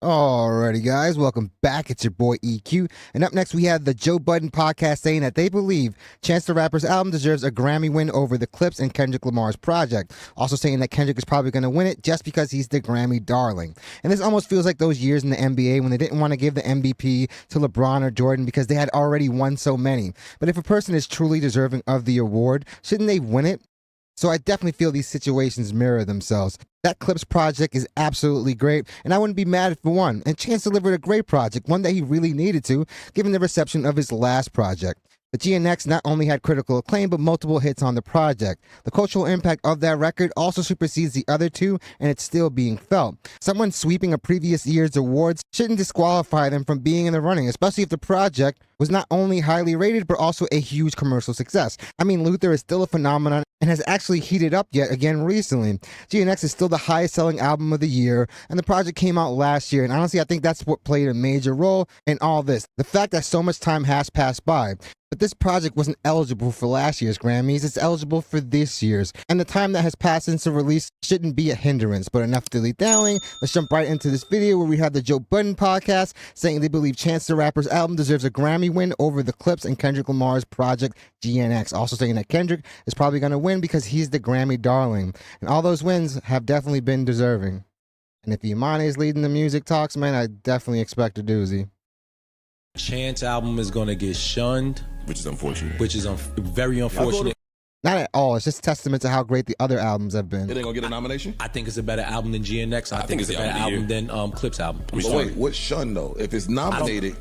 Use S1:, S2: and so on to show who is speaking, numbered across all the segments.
S1: Alrighty, guys, welcome back. It's your boy EQ. And up next, we have the Joe Budden podcast saying that they believe Chance the Rapper's album deserves a Grammy win over the Clipse and Kendrick Lamar's project. Also saying that Kendrick is probably going to win it just because he's the Grammy darling. And this almost feels like those years in the NBA when they didn't want to give the MVP to LeBron or Jordan because they had already won so many. But if a person is truly deserving of the award, shouldn't they win it? So I definitely feel these situations mirror themselves. That Clipse project is absolutely great, and I wouldn't be mad if it won. And Chance delivered a great project, one that he really needed to, given the reception of his last project. The GNX not only had critical acclaim, but multiple hits on the project. The cultural impact of that record also supersedes the other two, and it's still being felt. Someone sweeping a previous year's awards shouldn't disqualify them from being in the running, especially if the project was not only highly rated, but also a huge commercial success. I mean, Luther is still a phenomenon and has actually heated up yet again recently. GNX is still the highest selling album of the year, and the project came out last year, and honestly, I think that's what played a major role in all this. The fact that so much time has passed by. But this project wasn't eligible for last year's Grammys, it's eligible for this year's. And the time that has passed since the release shouldn't be a hindrance. But enough dilly-dallying, let's jump right into this video where we have the Joe Budden podcast saying they believe Chance the Rapper's album deserves a Grammy win over the Clipse and Kendrick Lamar's project GNX. Also saying that Kendrick is probably going to win because he's the Grammy darling. And all those wins have definitely been deserving. And if Imani is leading the music talks, man, I definitely expect a doozy.
S2: Chance album is going to get shunned.
S3: Which is unfortunate.
S2: Which is very unfortunate.
S1: Not at all. It's just testament to how great the other albums have been.
S3: It ain't gonna get a nomination?
S2: I think it's a better album than GNX. I think it's a better album than Clipse album.
S3: But wait, what's shun though? If it's nominated,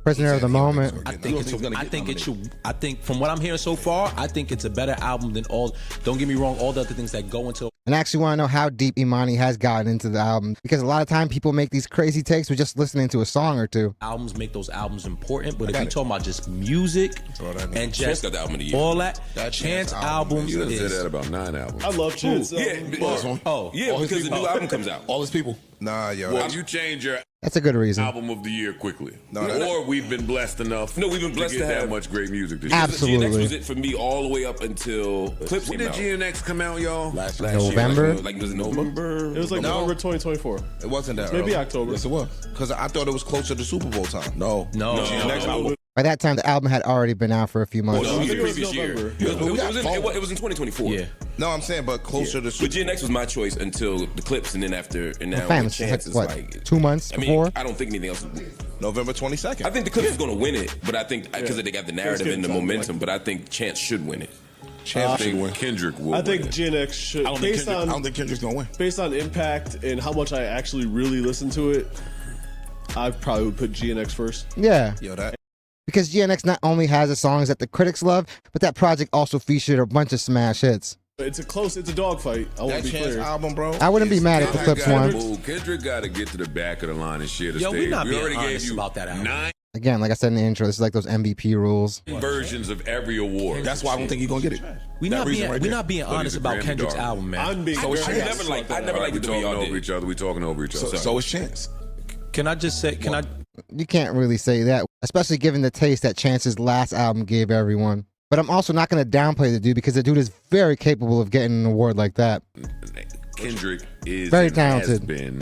S1: Prisoner of the Moment.
S2: I think from what I'm hearing so far, I think it's a better album than all. Don't get me wrong, all the other things that go into.
S1: And I actually want to know how deep Imani has gotten into the album, because a lot of time people make these crazy takes with just listening to a song or two.
S2: Albums make those albums important, but if you're talking about just music and just
S3: got the album of the year.
S2: all that Chance albums
S4: You
S2: is.
S4: said that about 9 albums.
S5: I love Chance.
S3: Yeah, because the new album comes out.
S6: All his people.
S4: Nah, yo. Well, you change your
S1: That's a good reason.
S4: album of the year quickly.
S3: No,
S4: or we've been blessed enough.
S3: No, we've been blessed
S4: to get
S3: to
S4: that
S3: have
S4: much great music this year.
S1: Absolutely.
S3: GNX was it for me all the way up until Clipse
S4: When
S3: came
S4: did
S3: out.
S4: GNX come out, y'all?
S3: Last
S1: November?
S3: year. Like, was it November?
S5: It was like November 2024.
S6: It wasn't that
S5: Maybe
S6: early.
S5: October.
S6: Yes, it was. Because I thought it was closer to Super Bowl time. No.
S3: GNX album.
S1: By that time, the album had already been out for a few months.
S3: No,
S5: I
S3: the
S5: think it was
S3: previous year.
S5: November.
S3: It was in 2024.
S2: Yeah.
S6: No, I'm saying, but closer to Super
S3: But GNX was my choice until the Clipse, and then after, and now
S1: Fam,
S3: with
S1: it's
S3: Chance,
S1: like,
S3: it's
S1: what,
S3: like
S1: 2 months
S3: I mean,
S1: before?
S3: I don't think anything else.
S6: November 22nd.
S3: I think the Clipse is going to win it, but I think because they got the narrative and the momentum. But I think Chance should win it.
S4: I think Kendrick will
S5: I think
S4: win it.
S5: GNX should.
S6: I don't think Kendrick's going to win.
S5: Based on impact and how much I actually really listen to it, I probably would put GNX first.
S1: Yeah.
S6: Yo, that.
S1: Because GNX not only has the songs that the critics love, but that project also featured a bunch of smash hits.
S5: It's a dogfight. I want
S6: That
S5: to be
S6: Chance
S5: clear.
S6: album, bro.
S1: I wouldn't be mad if the Clipse won.
S4: Kendrick got to get to the back of the line and share the
S2: Yo,
S4: stage.
S2: we're not
S4: we
S2: being
S4: already gave
S2: honest
S4: you
S2: about that album.
S4: 9
S1: Again, like I said in the intro, this is like those MVP rules.
S4: versions of every award.
S6: That's why I don't think he's going to get it.
S2: We're
S6: That
S2: not
S6: reason
S2: being
S6: right
S2: we're
S6: there.
S2: not being
S4: But he's
S2: honest
S4: a
S2: about
S4: Grammy
S2: Kendrick's
S4: darling.
S2: album, man.
S5: I'm being
S6: So it's
S5: very
S6: Chance.
S5: honest about that
S3: I never
S5: album.
S3: liked
S4: We
S3: it the way
S4: talking
S3: y'all
S4: over
S3: did.
S4: each other. We talking over each other.
S6: So it's Chance.
S2: Can I just say?
S1: You can't really say that, especially given the taste that Chance's last album gave everyone. But I'm also not going to downplay the dude because the dude is very capable of getting an award like that.
S4: Kendrick is
S1: Very
S4: and has
S1: talented.
S4: been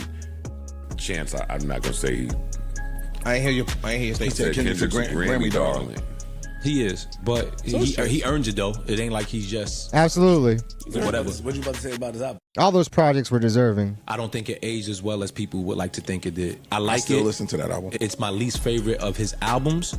S4: Chance. I'm not gonna say
S6: I ain't hear your statement.
S4: said
S6: Kendrick's a Grammy darling.
S2: He is, but he earns it though. It ain't like he's just
S1: Absolutely.
S2: whatever.
S7: What you about to say about his album?
S1: All those projects were deserving.
S2: I don't think it aged as well as people would like to think it did. I
S6: I
S2: like
S6: still
S2: it.
S6: listen to that album.
S2: It's my least favorite of his albums.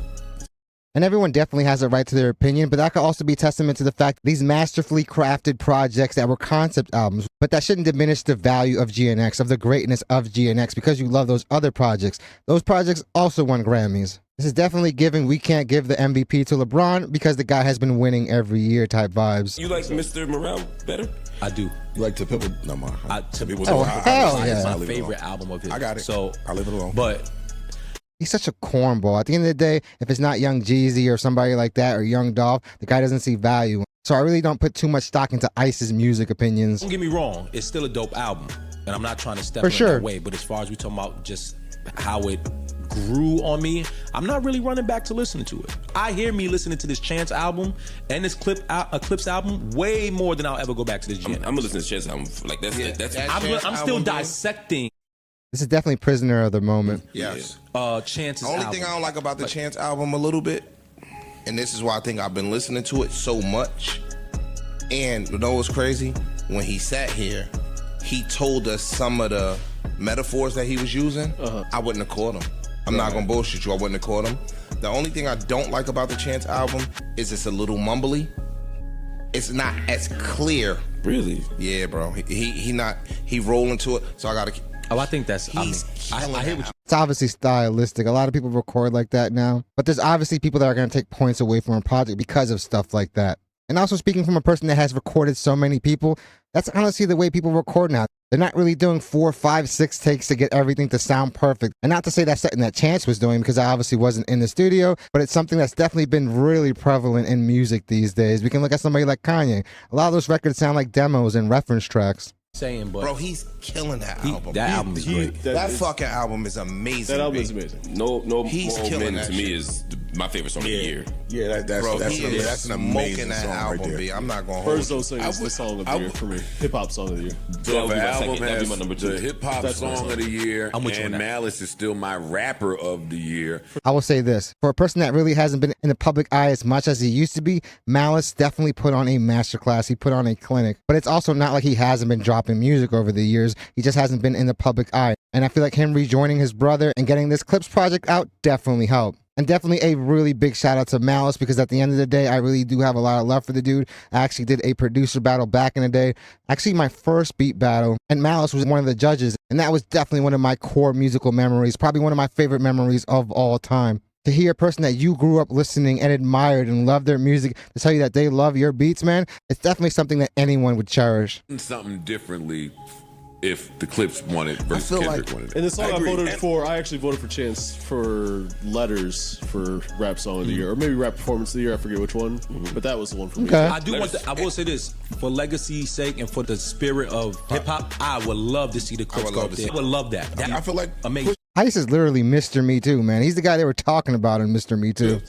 S1: And everyone definitely has a right to their opinion, but that could also be testament to the fact that these masterfully crafted projects that were concept albums, but that shouldn't diminish the value of GNX, of the greatness of GNX, because you love those other projects. Those projects also won Grammys. This is definitely giving we can't give the MVP to LeBron because the guy has been winning every year type vibes.
S3: You like Mr. Morale better?
S2: I do.
S6: You like to people? No, man.
S2: People
S1: Oh, hell yeah.
S2: It's my
S6: I'll leave it
S2: favorite
S6: alone.
S2: album of his.
S6: I got it.
S2: So
S6: I'll leave it alone.
S2: But
S1: He's such a cornball. At the end of the day, if it's not Young Jeezy or somebody like that or Young Dolph, the guy doesn't see value. So I really don't put too much stock into Ice's music opinions.
S2: don't get me wrong, it's still a dope album, and I'm not trying to step
S1: For
S2: in
S1: sure.
S2: that way. But as far as we talking about just how it grew on me, I'm not really running back to listening to it. I hear me listening to this Chance album and this Clipse album way more than I'll ever go back to this GNX.
S3: I'm gonna listen to Chance album. Like that's
S6: That
S2: I'm
S6: Chance
S2: still
S6: album, bro.
S2: dissecting.
S1: This is definitely prisoner of the moment.
S6: Yes.
S2: Chance's
S6: The only
S2: album.
S6: thing I don't like about the Chance album a little bit, and this is why I think I've been listening to it so much. And you know what's crazy? When he sat here, he told us some of the metaphors that he was using. I wouldn't have caught him. I'm not gonna bullshit you. I wouldn't have caught him. The only thing I don't like about the Chance album is it's a little mumbly. It's not as clear.
S3: Really?
S6: Yeah, bro. He roll into it. So I gotta.
S2: Oh, I think that's. I hear what you.
S1: It's obviously stylistic. A lot of people record like that now, but there's obviously people that are going to take points away from a project because of stuff like that. And also speaking from a person that has recorded so many people, that's honestly the way people record now. They're not really doing 4, 5, 6 takes to get everything to sound perfect. And not to say that's something that Chance was doing because I obviously wasn't in the studio, but it's something that's definitely been really prevalent in music these days. We can look at somebody like Kanye. A lot of those records sound like demos and reference tracks.
S2: Saying, but
S6: Bro, he's killing that album.
S2: that album is great.
S6: That fucking album is amazing.
S5: That album
S6: B.
S5: is amazing.
S3: No
S6: He's
S3: More
S6: killing
S3: Men
S6: that
S3: to me
S6: shit.
S3: is my favorite song of the year.
S7: Yeah, that's
S6: Bro,
S7: that's
S6: he
S7: an
S6: is
S7: amazing
S6: smoking that
S7: song
S6: album,
S7: right there.
S6: B. I'm not gonna hold
S5: Birds
S6: you.
S5: Don't Sing is the song of the year for me. Hip hop song of the year.
S4: So if
S3: That'll be
S4: an
S3: my
S4: album
S3: second- that'll be
S4: has
S3: my number 2.
S4: the hip hop
S5: That's my
S4: song
S5: song.
S4: of the year,
S2: I'm with you on
S4: and
S2: that.
S4: Malice is still my rapper of the year.
S1: I will say this, for a person that really hasn't been in the public eye as much as he used to be, Malice definitely put on a masterclass. He put on a clinic, but it's also not like he hasn't been dropping music over the years. He just hasn't been in the public eye. And I feel like him rejoining his brother and getting this Clipse project out definitely helped. And definitely a really big shout out to Malice because at the end of the day, I really do have a lot of love for the dude. I actually did a producer battle back in the day. Actually, my first beat battle, and Malice was one of the judges. And that was definitely one of my core musical memories, probably one of my favorite memories of all time. To hear a person that you grew up listening and admired and loved their music to tell you that they love your beats, man, it's definitely something that anyone would cherish.
S4: Something differently if the Clipse won it versus
S6: feel
S4: Kendrick
S6: like-
S4: won it.
S5: And the song I
S7: agree.
S5: voted
S7: And-
S5: for, I actually voted for Chance for Letters for Rap Song of the Year, or maybe Rap Performance of the Year. I forget which one, but that was the one for me.
S1: Okay.
S2: I do want to. I will say this for legacy's sake and for the spirit of hip hop. I would love to see the Clipse
S6: would
S2: go
S6: love
S2: up
S6: to
S2: there.
S6: see
S2: I would love that.
S7: I feel like
S2: amazing.
S1: Ice is literally Mr. Me Too, man. He's the guy they were talking about in Mr. Me Too.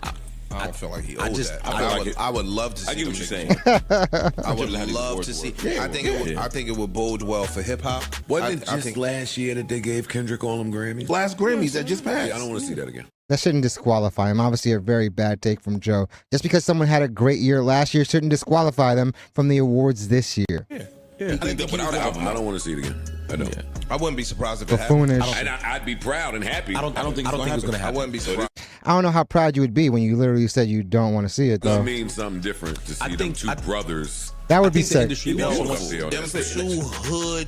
S6: I don't feel like he
S2: I
S6: owed
S2: just-
S6: that.
S2: I
S3: feel like
S6: I would love to see
S3: I get what
S6: them
S3: you're
S6: niggas.
S3: saying.
S6: I would
S3: How these
S6: love
S3: awards
S6: to see.
S3: work.
S6: I think it would bode well for hip hop.
S4: Wasn't it
S6: I
S4: just
S6: think
S4: last year that they gave Kendrick all them Grammys?
S7: last Grammys that just passed.
S4: Yeah, I don't want to see that again.
S1: That shouldn't disqualify him. Obviously, a very bad take from Joe. Just because someone had a great year last year shouldn't disqualify them from the awards this year.
S3: I think that without an album,
S4: I don't want to see it again. I don't.
S6: I wouldn't be surprised if it happened.
S1: Buffoonish.
S4: And I'd be proud and happy.
S2: I don't think it's going to
S6: I
S2: happen.
S6: wouldn't be surprised.
S1: I don't know how proud you would be when you literally said you don't want to see it,
S4: That
S1: though.
S4: means something different to see them
S2: think-
S4: two brothers.
S1: That would be
S2: think the
S1: sick.
S2: industry
S3: Yeah,
S2: also
S3: I
S2: wants
S3: wanna see all
S6: Them
S3: that.
S6: two hood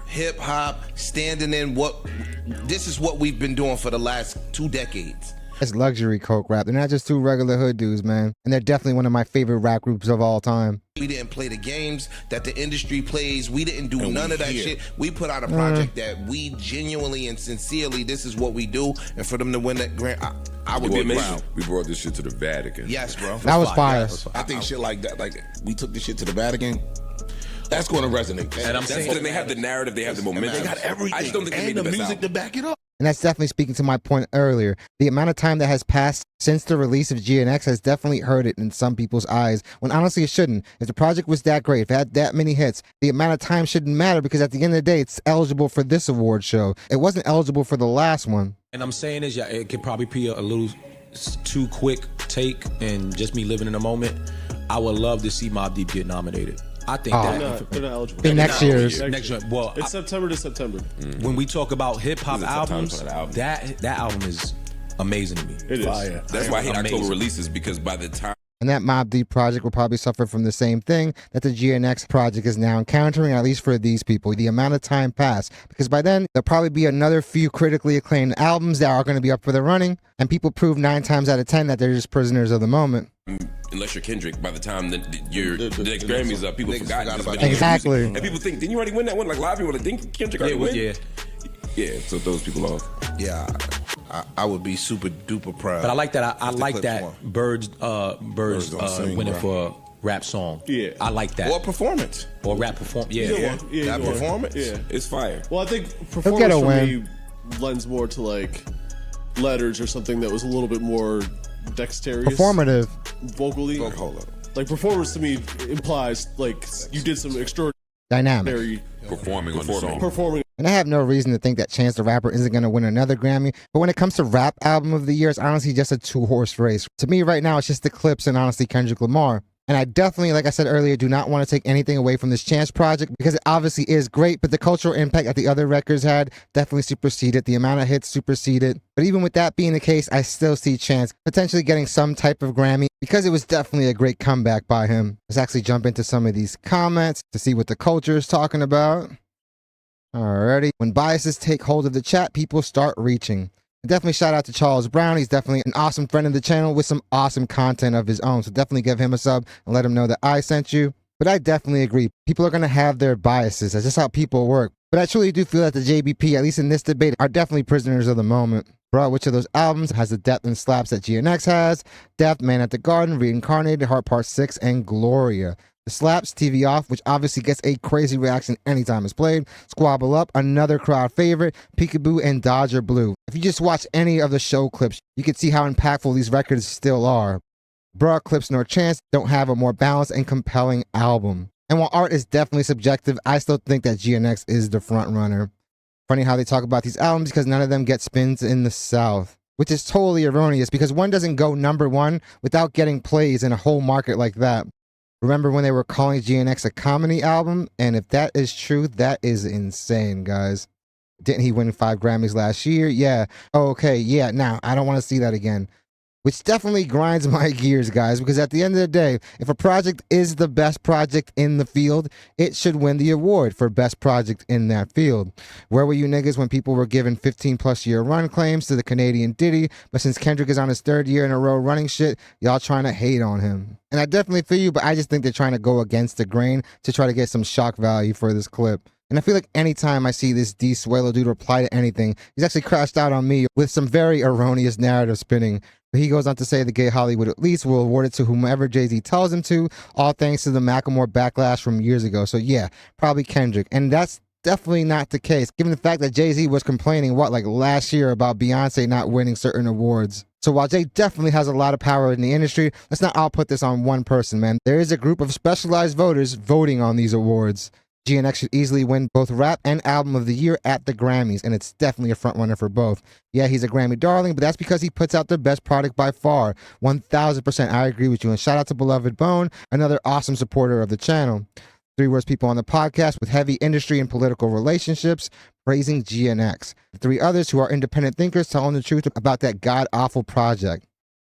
S6: hip hop standing in what this is what we've been doing for the last 2 decades.
S1: It's luxury coke rap. They're not just two regular hood dudes, man. And they're definitely one of my favorite rap groups of all time.
S6: We didn't play the games that the industry plays. We didn't do none of that
S7: here.
S6: shit. We put out a project that we genuinely and sincerely, this is what we do. And for them to win that grant, I would be proud.
S4: We brought this shit to the Vatican.
S6: Yes, bro.
S1: That was fire.
S7: I think shit like that, like we took the shit to the Vatican. That's going to resonate.
S2: And I'm
S3: That's
S2: saying-
S3: the thing. They have the narrative. They have the momentum.
S7: They got everything.
S3: I just don't think they
S7: and
S3: made
S7: the
S3: the best
S7: music
S3: album.
S7: to back it up.
S1: And that's definitely speaking to my point earlier. The amount of time that has passed since the release of GNX has definitely hurt it in some people's eyes, when honestly it shouldn't. If the project was that great, if it had that many hits, the amount of time shouldn't matter because at the end of the day, it's eligible for this award show. It wasn't eligible for the last one.
S2: And I'm saying is, yeah, it could probably be a little too quick take and just me living in the moment. I would love to see Mobb Deep get nominated. I think
S5: They're not eligible.
S1: In next year's.
S2: Next year. Well,
S5: It's September to September.
S2: when we talk about hip hop
S3: It's a tough time
S2: albums,
S3: for that album.
S2: that album is amazing to me.
S5: It is.
S7: Fire.
S3: That's why I hate
S2: Amazing.
S3: October releases because by the time
S1: And that Mobb Deep project will probably suffer from the same thing that the GNX project is now encountering, at least for these people. The amount of time passed. Because by then, there'll probably be another few critically acclaimed albums that are going to be up for the running. And people prove 9 times out of 10 that they're just prisoners of the moment.
S3: unless you're Kendrick, by the time that the next Grammy's up, people
S6: niggas
S3: forgot.
S6: forgot
S3: It's
S6: about
S3: been
S6: that.
S3: years.
S1: Exactly.
S3: And people think, didn't you already win that one? Like a lot of people think Kendrick already win. Yeah, so those people off.
S6: Yeah, I would be super duper proud.
S2: But I like that. I
S6: if the
S2: like
S6: Clipse
S2: that.
S6: won.
S2: Birds
S7: gonna sing,
S2: winning
S7: bro.
S2: for a rap song.
S5: Yeah.
S2: I like that.
S6: Or performance.
S2: Or rap perform. Yeah.
S5: Either
S6: Yeah.
S5: one. Yeah,
S6: That
S5: either one.
S6: performance?
S5: Yeah.
S3: It's fire.
S5: Well, I think
S1: get
S5: performance
S1: a
S5: for
S1: win.
S5: me lends more to like Letters or something that was a little bit more dexterous,
S1: Performative.
S5: vocally.
S6: Hold up.
S5: Like performance to me implies like you did some extraordinary
S1: Dynamic.
S4: Performing on the song.
S5: performing.
S1: And I have no reason to think that Chance the Rapper isn't going to win another Grammy. But when it comes to Rap Album of the Year, it's honestly just a two-horse race. To me right now, it's just the Clipse and honestly Kendrick Lamar. And I definitely, like I said earlier, do not want to take anything away from this Chance project because it obviously is great, but the cultural impact that the other records had definitely superseded. The amount of hits superseded. But even with that being the case, I still see Chance potentially getting some type of Grammy because it was definitely a great comeback by him. Let's actually jump into some of these comments to see what the culture is talking about. Alrighty. When biases take hold of the chat, people start reaching. Definitely shout out to Charles Brown. He's definitely an awesome friend of the channel with some awesome content of his own. So definitely give him a sub and let him know that I sent you. But I definitely agree. People are going to have their biases. That's just how people work. But I truly do feel that the JBP, at least in this debate, are definitely prisoners of the moment. Bro, which of those albums has the depth and slaps that GNX has? Depth, Man at the Garden, Reincarnated, Heart Part 6, and Gloria. The slaps, TV Off, which obviously gets a crazy reaction anytime it's played. Squabble Up, another crowd favorite. Peekaboo and Dodger Blue. If you just watch any of the show clips, you can see how impactful these records still are. Bruh, Clipse nor Chance don't have a more balanced and compelling album. And while art is definitely subjective, I still think that GNX is the front runner. Funny how they talk about these albums because none of them get spins in the South, which is totally erroneous because one doesn't go #1 without getting plays in a whole market like that. Remember when they were calling GNX a comedy album? And if that is true, that is insane, guys. Didn't he win 5 Grammys last year? Yeah. Oh, okay. Yeah. Now, I don't want to see that again. Which definitely grinds my gears, guys, because at the end of the day, if a project is the best project in the field, it should win the award for best project in that field. Where were you niggas when people were given 15+ year run claims to the Canadian Diddy, but since Kendrick is on his 3rd year in a row running shit, y'all trying to hate on him? And I definitely feel you, but I just think they're trying to go against the grain to try to get some shock value for this clip. And I feel like anytime I see this D Suelo dude reply to anything, he's actually crashed out on me with some very erroneous narrative spinning. But he goes on to say the Gay Hollywood at least will award it to whomever Jay-Z tells him to, all thanks to the Macklemore backlash from years ago. So yeah, probably Kendrick. And that's definitely not the case, given the fact that Jay-Z was complaining, like last year about Beyonce not winning certain awards. So while Jay definitely has a lot of power in the industry, let's not all put this on one person, man. There is a group of specialized voters voting on these awards. GNX should easily win both Rap and Album of the Year at the Grammys, and it's definitely a frontrunner for both. Yeah, he's a Grammy darling, but that's because he puts out the best product by far. 1000%, I agree with you. And shout out to Beloved Bone, another awesome supporter of the channel. 3 worst people on the podcast with heavy industry and political relationships, praising GNX. The 3 others who are independent thinkers telling the truth about that god-awful project.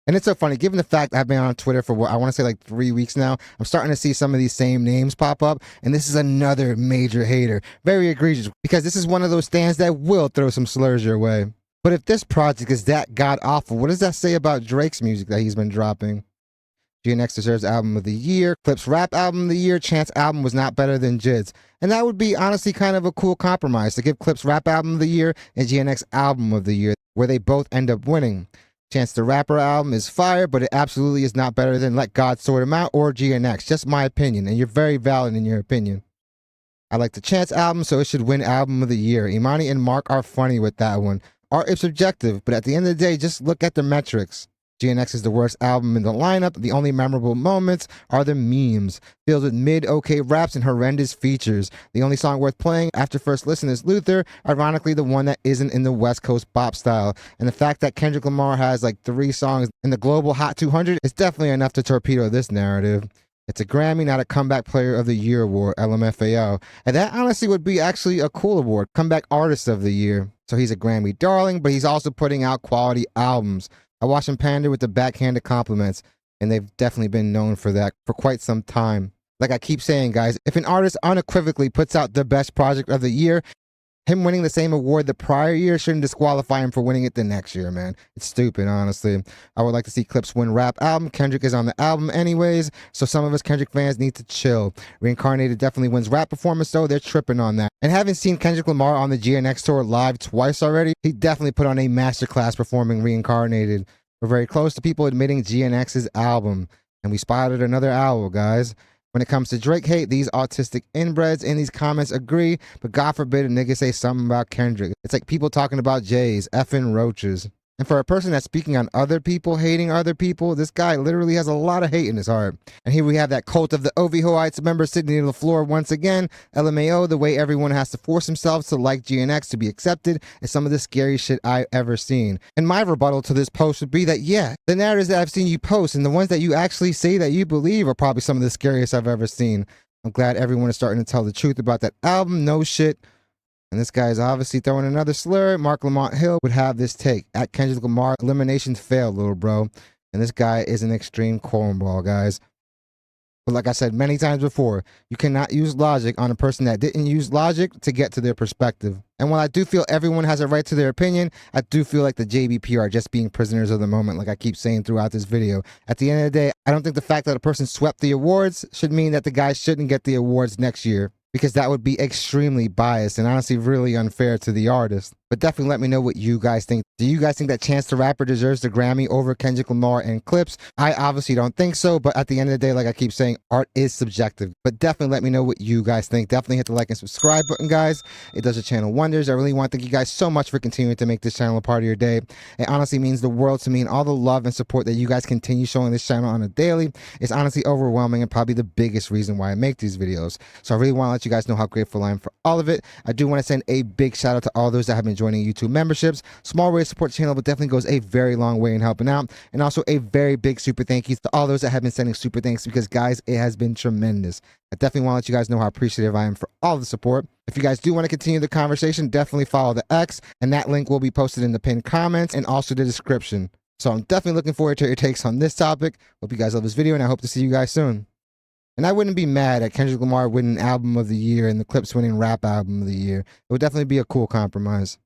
S1: And it's so funny, given the fact I've been on Twitter for what I want to say like 3 weeks now, I'm starting to see some of these same names pop up, and this is another major hater. Very egregious, because this is one of those stands that will throw some slurs your way. But if this project is that god-awful, what does that say about Drake's music that he's been dropping? GNX deserves Album of the Year. Clipse Rap Album of the Year. Chance album was not better than Jid's. And that would be honestly kind of a cool compromise to give Clipse Rap Album of the Year and GNX Album of the Year, where they both end up winning. Chance the Rapper album is fire, but it absolutely is not better than Let God Sort Him Out or GNX. Just my opinion, and you're very valid in your opinion. I like the Chance album, so it should win Album of the Year. Imani and Mark are funny with that one. Art is subjective, but at the end of the day, just look at the metrics. GNX is the worst album in the lineup. The only memorable moments are the memes, filled with mid-okay raps and horrendous features. The only song worth playing after first listen is Luther, ironically the one that isn't in the West Coast bop style. And the fact that Kendrick Lamar has like 3 songs in the global Hot 200 is definitely enough to torpedo this narrative. It's a Grammy, not a Comeback Player of the Year award, LMFAO. And that honestly would be actually a cool award, Comeback Artist of the Year. So he's a Grammy darling, but he's also putting out quality albums. I watch him pander with the backhanded compliments, and they've definitely been known for that for quite some time. Like I keep saying, guys, if an artist unequivocally puts out the best project of the year, him winning the same award the prior year shouldn't disqualify him for winning it the next year, man. It's stupid, honestly. I would like to see Clipse win Rap Album. Kendrick is on the album anyways, so some of us Kendrick fans need to chill. Reincarnated definitely wins Rap Performance, though. They're tripping on that. And having seen Kendrick Lamar on the GNX tour live twice already, he definitely put on a masterclass performing Reincarnated. We're very close to people admitting GNX's album, and we spotted another owl, guys. When it comes to Drake hate, these autistic inbreds in these comments agree, but God forbid a nigga say something about Kendrick. It's like people talking about Jays, effing roaches. And for a person that's speaking on other people, hating other people, this guy literally has a lot of hate in his heart. And here we have that cult of the Ovihoites member Sidney LaFleur once again. LMAO, the way everyone has to force themselves to like GNX to be accepted is some of the scariest shit I've ever seen. And my rebuttal to this post would be that, yeah, the narratives that I've seen you post and the ones that you actually say that you believe are probably some of the scariest I've ever seen. I'm glad everyone is starting to tell the truth about that album. No shit. And this guy is obviously throwing another slur. Mark Lamont Hill would have this take. At Kendrick Lamar, eliminations failed, little bro. And this guy is an extreme cornball, guys. But like I said many times before, you cannot use logic on a person that didn't use logic to get to their perspective. And while I do feel everyone has a right to their opinion, I do feel like the JBP are just being prisoners of the moment, like I keep saying throughout this video. At the end of the day, I don't think the fact that a person swept the awards should mean that the guy shouldn't get the awards next year, because that would be extremely biased and honestly really unfair to the artist. But definitely let me know what you guys think. Do you guys think that Chance the Rapper deserves the Grammy over Kendrick Lamar and Clipse? I obviously don't think so, but at the end of the day, like I keep saying, art is subjective. But definitely let me know what you guys think. Definitely hit the like and subscribe button, guys. It does the channel wonders. I really want to thank you guys so much for continuing to make this channel a part of your day. It honestly means the world to me, and all the love and support that you guys continue showing this channel on a daily is honestly overwhelming and probably the biggest reason why I make these videos. So I really want to let you guys know how grateful I am for all of it. I do want to send a big shout out to all those that have been joining YouTube memberships. Small way to support the channel, but definitely goes a very long way in helping out. And also a very big super thank you to all those that have been sending super thanks, because guys, it has been tremendous. I definitely want to let you guys know how appreciative I am for all the support. If you guys do want to continue the conversation, definitely follow the X, and that link will be posted in the pinned comments and also the description. So I'm definitely looking forward to your takes on this topic. Hope you guys love this video, and I hope to see you guys soon. And I wouldn't be mad at Kendrick Lamar winning Album of the Year and the Clipse winning Rap Album of the Year. It would definitely be a cool compromise.